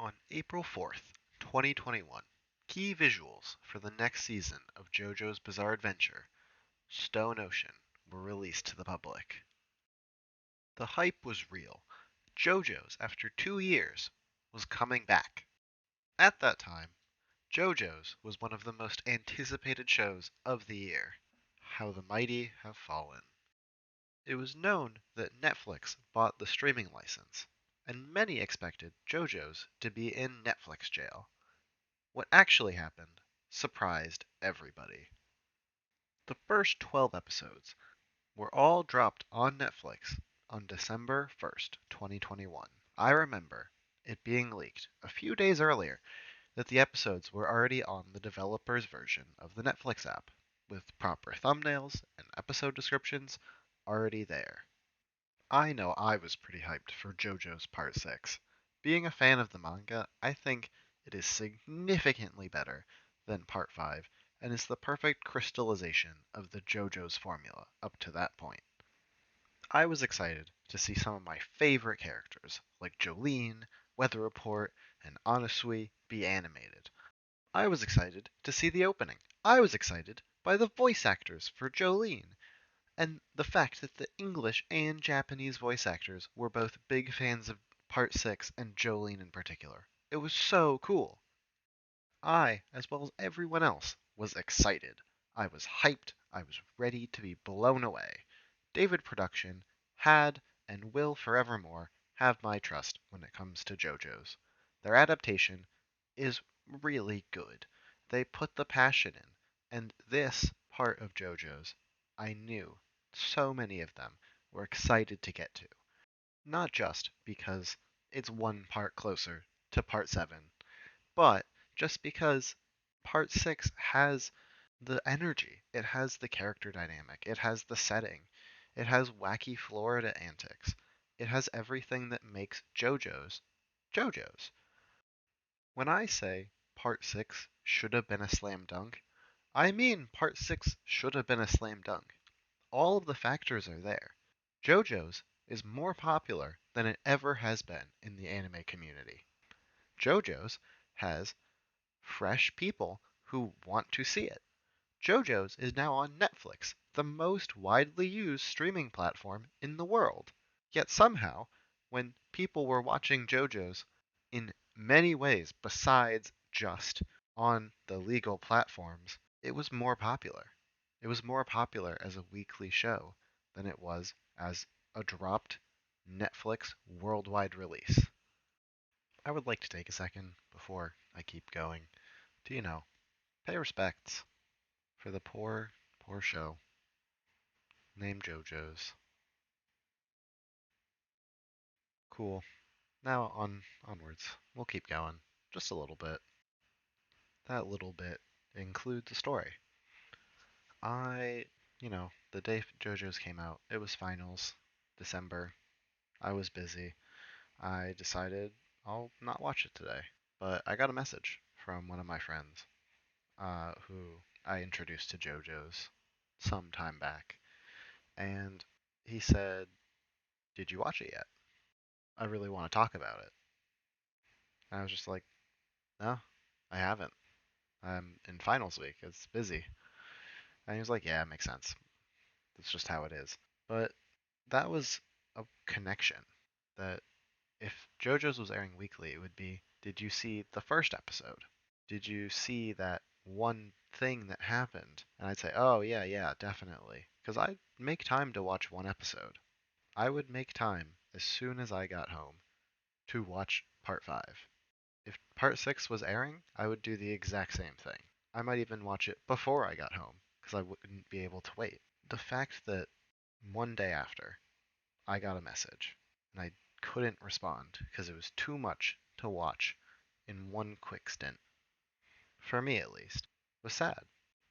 On April 4th, 2021, key visuals for the next season of JoJo's Bizarre Adventure, Stone Ocean, were released to the public. The hype was real. JoJo's, after 2 years, was coming back. At that time, JoJo's was one of the most anticipated shows of the year. How the mighty have fallen. It was known that Netflix bought the streaming license, and many expected JoJo's to be in Netflix jail. What actually happened surprised everybody. The first 12 episodes were all dropped on Netflix on December 1st, 2021. I remember it being leaked a few days earlier that the episodes were already on the developer's version of the Netflix app, with proper thumbnails and episode descriptions already there. I know I was pretty hyped for JoJo's Part 6. Being a fan of the manga, I think it is significantly better than Part 5 and is the perfect crystallization of the JoJo's formula up to that point. I was excited to see some of my favorite characters, like Jolene, Weather Report, and Anasui, be animated. I was excited to see the opening. I was excited by the voice actors for Jolene and the fact that the English and Japanese voice actors were both big fans of Part 6 and Jolene in particular. It was so cool. I, as well as everyone else, was excited. I was hyped. I was ready to be blown away. David Production had and will forevermore have my trust when it comes to JoJo's. Their adaptation is really good. They put the passion in, and this part of JoJo's, I knew so many of them were excited to get to. Not just because it's one part closer to Part 7, but just because Part 6 has the energy, it has the character dynamic, it has the setting, it has wacky Florida antics, it has everything that makes JoJo's JoJo's. When I say Part 6 should have been a slam dunk, I mean Part 6 should have been a slam dunk. All of the factors are there. JoJo's is more popular than it ever has been in the anime community. JoJo's has fresh people who want to see it. JoJo's is now on Netflix, the most widely used streaming platform in the world. Yet somehow, when people were watching JoJo's in many ways besides just on the legal platforms, it was more popular. It was more popular as a weekly show than it was as a dropped Netflix worldwide release. I would like to take a second before I keep going to, pay respects for the poor, poor show named JoJo's. Cool. Now onwards. We'll keep going. Just a little bit. That little bit includes a story. I, the day JoJo's came out, it was finals, December. I was busy. I decided I'll not watch it today. But I got a message from one of my friends, who I introduced to JoJo's some time back. And he said, "Did you watch it yet? I really want to talk about it." And I was just like, "No, I haven't. I'm in finals week. It's busy." And he was like, "Yeah, it makes sense. That's just how it is." But that was a connection that if JoJo's was airing weekly, it would be, did you see the first episode? Did you see that one thing that happened? And I'd say, oh, yeah, yeah, definitely. Because I'd make time to watch one episode. I would make time as soon as I got home to watch part 5. If part 6 was airing, I would do the exact same thing. I might even watch it before I got home because I wouldn't be able to wait. The fact that one day after I got a message and I couldn't respond because it was too much to watch in one quick stint, for me at least, was sad.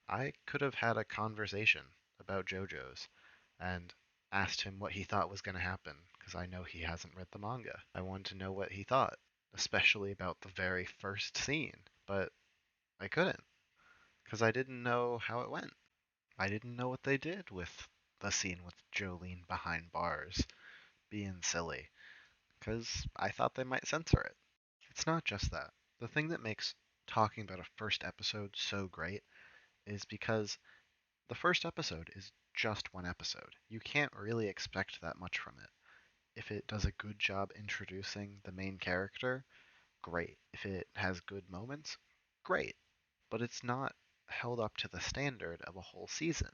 I could have had a conversation about JoJo's and asked him what he thought was going to happen because I know he hasn't read the manga. I wanted to know what he thought, especially about the very first scene, but I couldn't because I didn't know how it went. I didn't know what they did with the scene with Jolene behind bars being silly because I thought they might censor it. It's not just that. The thing that makes talking about a first episode so great is because the first episode is just one episode. You can't really expect that much from it. If it does a good job introducing the main character, great. If it has good moments, great. But it's not held up to the standard of a whole season.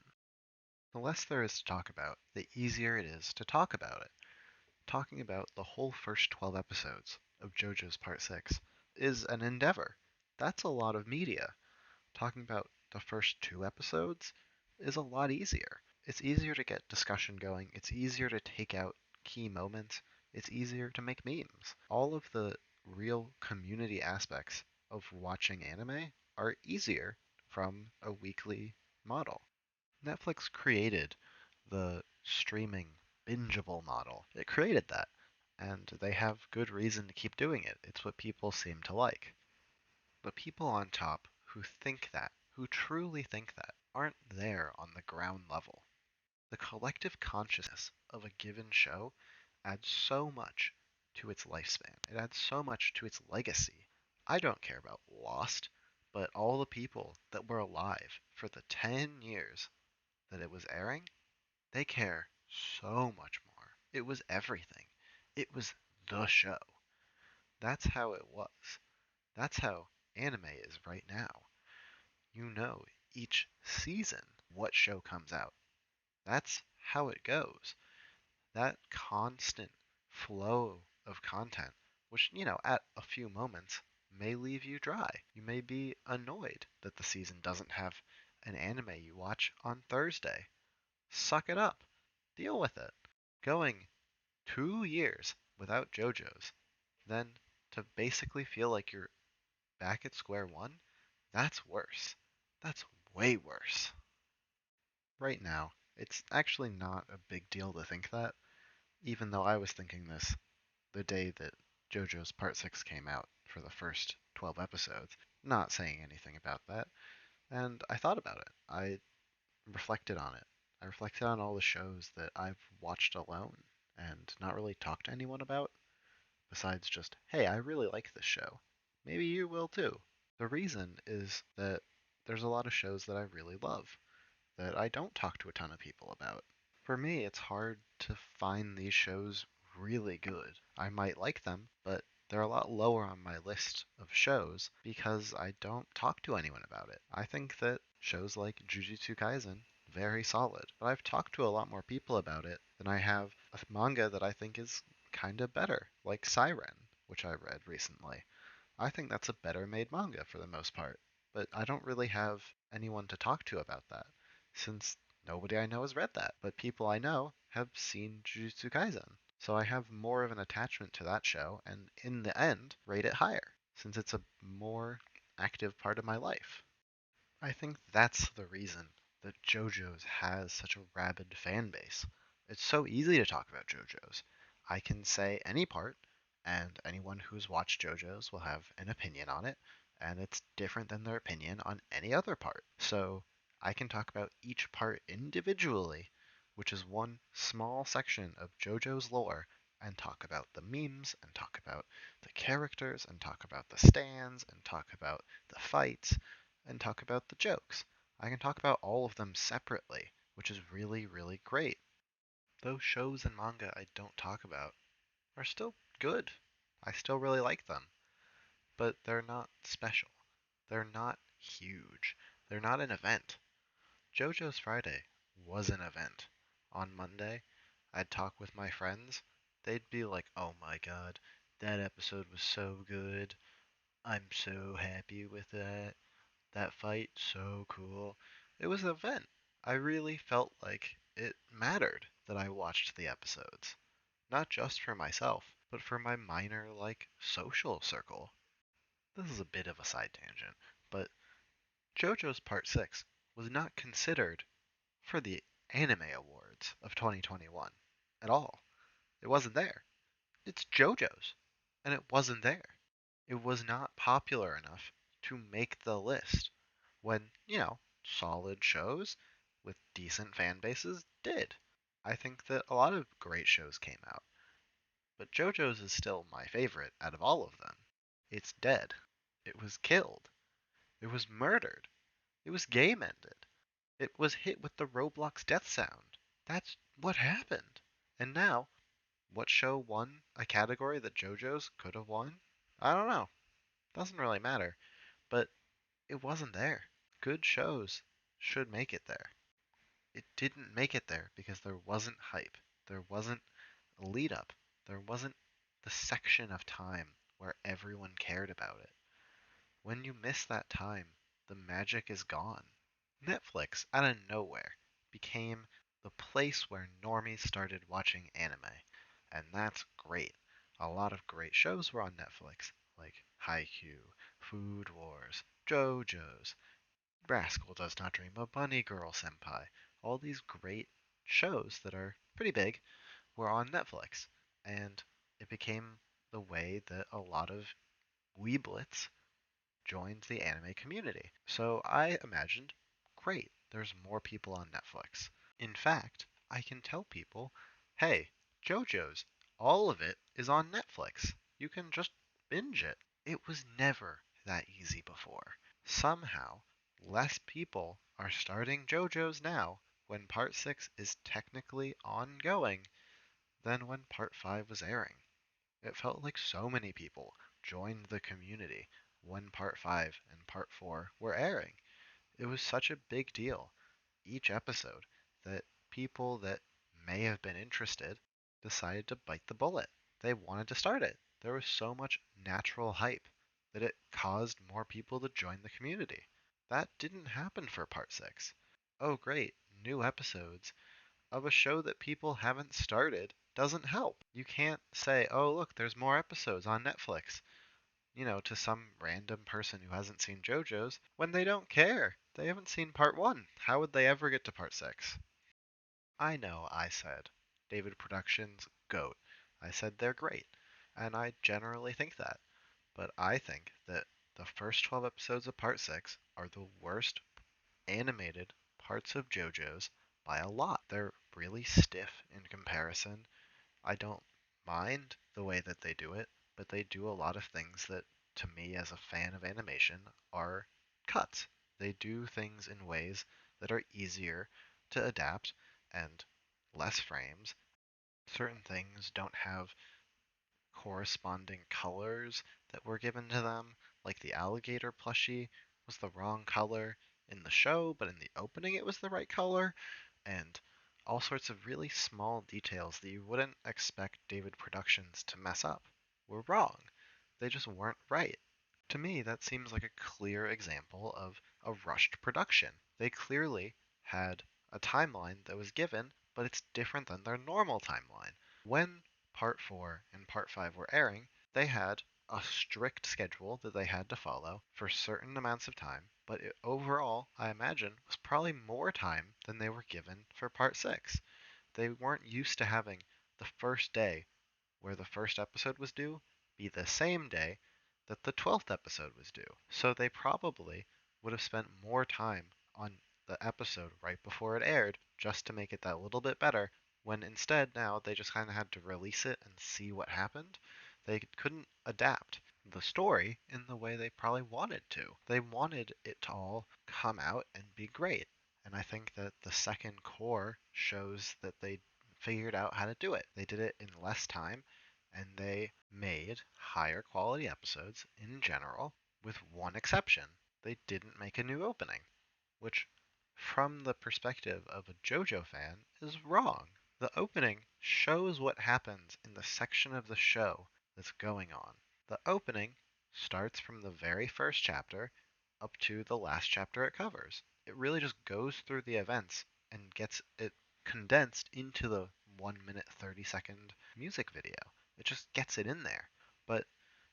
The less there is to talk about, the easier it is to talk about it. Talking about the whole first 12 episodes of JoJo's Part 6 is an endeavor. That's a lot of media. Talking about the first two episodes is a lot easier. It's easier to get discussion going, it's easier to take out key moments, it's easier to make memes. All of the real community aspects of watching anime are easier from a weekly model. Netflix created the streaming bingeable model. It created that, and they have good reason to keep doing it. It's what people seem to like. But people on top who think that, who truly think that, aren't there on the ground level. The collective consciousness of a given show adds so much to its lifespan. It adds so much to its legacy. I don't care about Lost, but all the people that were alive for the 10 years that it was airing, they care so much more. It was everything. It was the show. That's how it was. That's how anime is right now. You know each season what show comes out. That's how it goes. That constant flow of content, which, at a few moments may leave you dry. You may be annoyed that the season doesn't have an anime you watch on Thursday. Suck it up. Deal with it. Going 2 years without JoJo's, then to basically feel like you're back at square one, that's worse. That's way worse. Right now, it's actually not a big deal to think that, even though I was thinking this the day that JoJo's Part 6 came out for the first 12 episodes, not saying anything about that, and I thought about it. I reflected on it. I reflected on all the shows that I've watched alone and not really talked to anyone about, besides just, hey, I really like this show. Maybe you will too. The reason is that there's a lot of shows that I really love that I don't talk to a ton of people about. For me, it's hard to find these shows really good. I might like them, but they're a lot lower on my list of shows because I don't talk to anyone about it. I think that shows like Jujutsu Kaisen, very solid, but I've talked to a lot more people about it than I have a manga that I think is kind of better, like Siren, which I read recently. I think that's a better made manga for the most part, but I don't really have anyone to talk to about that, since nobody I know has read that, but people I know have seen Jujutsu Kaisen. So I have more of an attachment to that show, and in the end, rate it higher, since it's a more active part of my life. I think that's the reason that JoJo's has such a rabid fan base. It's so easy to talk about JoJo's. I can say any part, and anyone who's watched JoJo's will have an opinion on it, and it's different than their opinion on any other part. So I can talk about each part individually, which is one small section of JoJo's lore, and talk about the memes, and talk about the characters, and talk about the stands, and talk about the fights, and talk about the jokes. I can talk about all of them separately, which is really, really great. Those shows and manga I don't talk about are still good. I still really like them, but they're not special. They're not huge. They're not an event. JoJo's Friday was an event. On Monday, I'd talk with my friends. They'd be like, oh my god, that episode was so good. I'm so happy with that. That fight, so cool. It was an event. I really felt like it mattered that I watched the episodes. Not just for myself, but for my minor, social circle. This is a bit of a side tangent, but JoJo's Part 6 was not considered for the Anime Awards of 2021 at all. It wasn't there. It's JoJo's, and it wasn't there. It was not popular enough to make the list when, solid shows with decent fan bases did. I think that a lot of great shows came out, but JoJo's is still my favorite out of all of them. it's dead. It was killed. It was murdered. It was game ended. It was hit with the Roblox death sound. That's what happened. And now, what show won a category that JoJo's could have won? I don't know. Doesn't really matter. But it wasn't there. Good shows should make it there. It didn't make it there because there wasn't hype. There wasn't a lead up. There wasn't the section of time where everyone cared about it. When you miss that time, the magic is gone. Netflix, out of nowhere, became the place where normies started watching anime. And that's great. A lot of great shows were on Netflix, like Haikyuu, Food Wars, JoJo's, Rascal Does Not Dream of Bunny Girl Senpai. All these great shows that are pretty big were on Netflix. And it became the way that a lot of weeblets joined the anime community. So I imagined, great, there's more people on Netflix. In fact, I can tell people, hey, JoJo's, all of it is on Netflix. You can just binge it. It was never that easy before. Somehow, less people are starting JoJo's now when Part 6 is technically ongoing than when Part 5 was airing. It felt like so many people joined the community when Part 5 and Part 4 were airing. It was such a big deal, each episode, that people that may have been interested decided to bite the bullet. They wanted to start it. There was so much natural hype that it caused more people to join the community. That didn't happen for Part 6. Oh, great, new episodes of a show that people haven't started doesn't help. You can't say, oh, look, there's more episodes on Netflix, to some random person who hasn't seen JoJo's when they don't care. They haven't seen part one. How would they ever get to part six? I know I said David Productions GOAT. I said they're great. And I generally think that. But I think that the first 12 episodes of part six are the worst animated parts of JoJo's by a lot. They're really stiff in comparison. I don't mind the way that they do it, but they do a lot of things that, to me as a fan of animation, are cuts. They do things in ways that are easier to adapt and less frames. Certain things don't have corresponding colors that were given to them, like the alligator plushie was the wrong color in the show, but in the opening it was the right color, and all sorts of really small details that you wouldn't expect David Productions to mess up were wrong. They just weren't right. To me, that seems like a clear example of a rushed production. They clearly had a timeline that was given, but it's different than their normal timeline. When Part 4 and Part 5 were airing, they had a strict schedule that they had to follow for certain amounts of time, but it, overall, I imagine, was probably more time than they were given for Part 6. They weren't used to having the first day where the first episode was due be the same day that the 12th episode was due. So they probably would have spent more time on the episode right before it aired just to make it that little bit better, when instead now they just kind of had to release it and see what happened. They couldn't adapt the story in the way they probably wanted to. They wanted it to all come out and be great. And I think that the second core shows that they figured out how to do it. They did it in less time and they made higher quality episodes in general, with one exception. They didn't make a new opening, which, from the perspective of a JoJo fan, is wrong. The opening shows what happens in the section of the show that's going on. The opening starts from the very first chapter up to the last chapter it covers. It really just goes through the events and gets it condensed into the 1 minute 30-second music video. It just gets it in there. But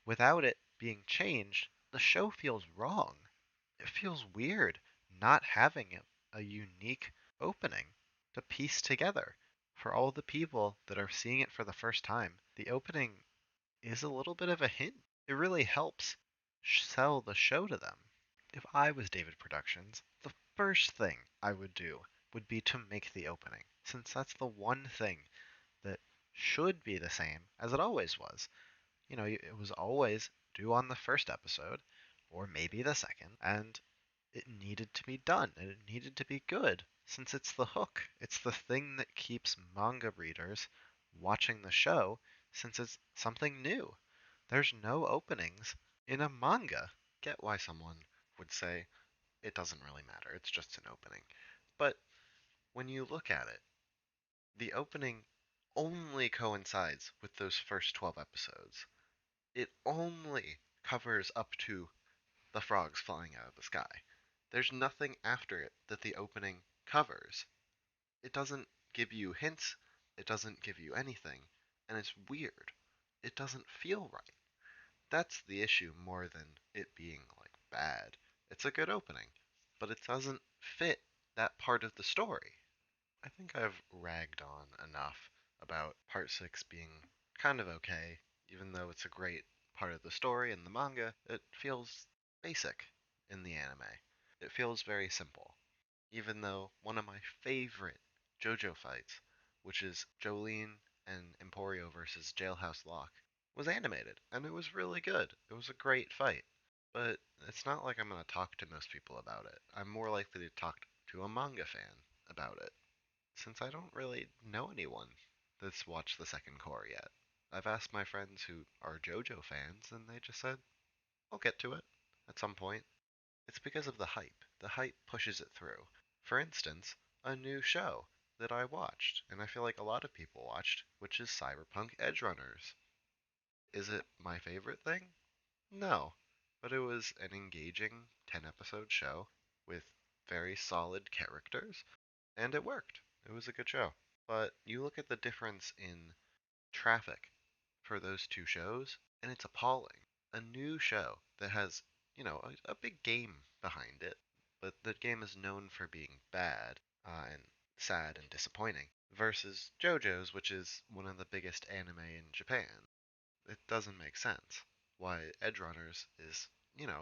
without it being changed, the show feels wrong. It feels weird not having a unique opening to piece together. For all the people that are seeing it for the first time, the opening is a little bit of a hint. It really helps sell the show to them. If I was David Productions, the first thing I would do would be to make the opening, since that's the one thing that should be the same as it always was. It was always do on the first episode, or maybe the second, and it needed to be done, and it needed to be good, since it's the hook. It's the thing that keeps manga readers watching the show, since it's something new. There's no openings in a manga. Get why someone would say it doesn't really matter, it's just an opening. But when you look at it, the opening only coincides with those first 12 episodes. It only covers up to the frogs flying out of the sky. There's nothing after it that the opening covers. It doesn't give you hints, it doesn't give you anything, and it's weird. It doesn't feel right. That's the issue more than it being like bad. It's a good opening, but it doesn't fit that part of the story. I think I've ragged on enough about Part 6 being kind of okay, even though it's a great part of the story in the manga. It feels basic in the anime. It feels very simple, even though one of my favorite Jojo fights, which is Jolene and Emporio versus Jailhouse Lock, was animated, and it was really good. It was a great fight. But it's not like I'm going to talk to most people about it. I'm more likely to talk to a manga fan about it, since I don't really know anyone that's watched the second core yet. I've asked my friends who are JoJo fans, and they just said, I'll get to it at some point. It's because of the hype. The hype pushes it through. For instance, a new show that I watched, and I feel like a lot of people watched, which is Cyberpunk Edgerunners. Is it my favorite thing? No. But it was an engaging 10-episode show with very solid characters, and it worked. It was a good show. But you look at the difference in traffic for those two shows, and it's appalling. A new show that has, a big game behind it, but the game is known for being bad and sad and disappointing, versus JoJo's, which is one of the biggest anime in Japan. It doesn't make sense why Edgerunners is,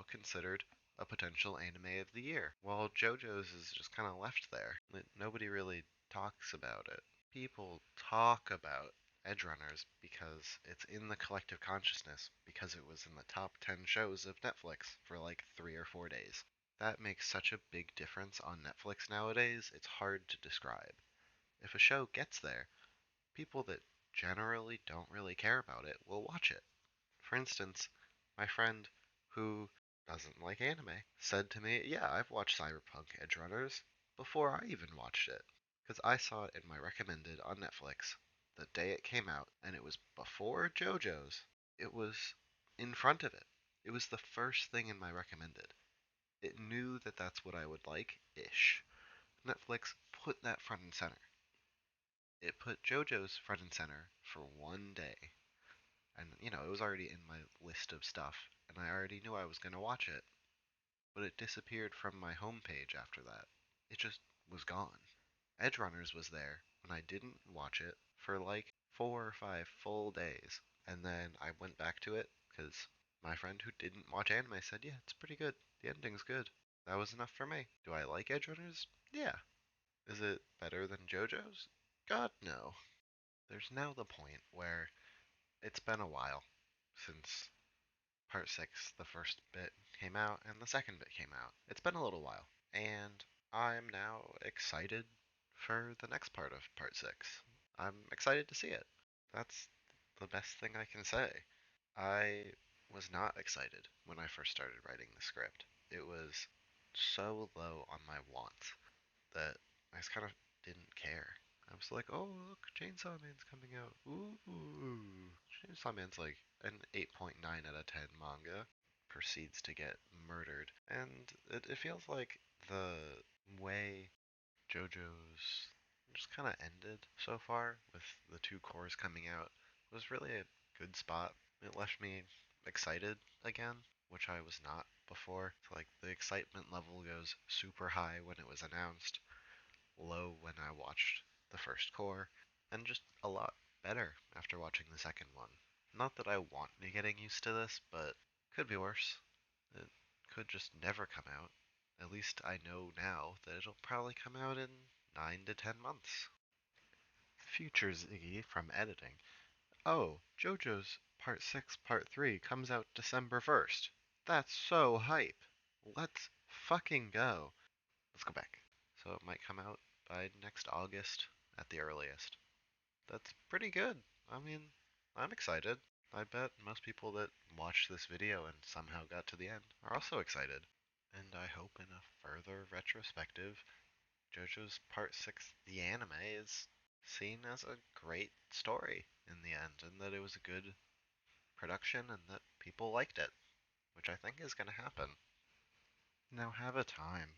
considered a potential anime of the year, while JoJo's is just kind of left there. Nobody really talks about it. People talk about Edgerunners because it's in the collective consciousness, because it was in the top 10 shows of Netflix for like 3 or 4 days. That makes such a big difference on Netflix nowadays, it's hard to describe. If a show gets there, people that generally don't really care about it will watch it. For instance, my friend who doesn't like anime said to me, yeah, I've watched Cyberpunk Edgerunners before I even watched it. Because I saw it in my recommended on Netflix the day it came out, and it was before JoJo's. It was in front of it. It was the first thing in my recommended. It knew that that's what I would like ish. Netflix put that front and center. It put JoJo's front and center for one day. And, it was already in my list of stuff, and I already knew I was going to watch it. But it disappeared from my homepage after that. It just was gone. Edgerunners was there when I didn't watch it for like 4 or 5 full days. And then I went back to it because my friend who didn't watch anime said, yeah, it's pretty good. The ending's good. That was enough for me. Do I like Edgerunners? Yeah. Is it better than JoJo's? God, no. There's now the point where it's been a while since Part 6, the first bit came out, and the second bit came out. It's been a little while, and I'm now excited for the next part of Part 6. I'm excited to see it. That's the best thing I can say. I was not excited when I first started writing the script. It was so low on my wants that I just kind of didn't care. I was like, oh, look, Chainsaw Man's coming out. Ooh. Chainsaw Man's like an 8.9 out of 10 manga. Proceeds to get murdered. And it feels like the way JoJo's just kind of ended so far, with the two cores coming out, was really a good spot. It left me excited again, which I was not before. So, like, the excitement level goes super high when it was announced, low when I watched the first core, and just a lot better after watching the second one. Not that I want to be getting used to this, but could be worse. It could just never come out. At least I know now that it'll probably come out in 9 to 10 months. Future Ziggy from editing. Oh, JoJo's Part 6, Part 3 comes out December 1st. That's so hype. Let's fucking go. Let's go back. So it might come out by next August at the earliest. That's pretty good. I mean, I'm excited. I bet most people that watched this video and somehow got to the end are also excited. And I hope in a further retrospective, JoJo's Part 6, the anime, is seen as a great story in the end, and that it was a good production and that people liked it, which I think is going to happen. Now have a time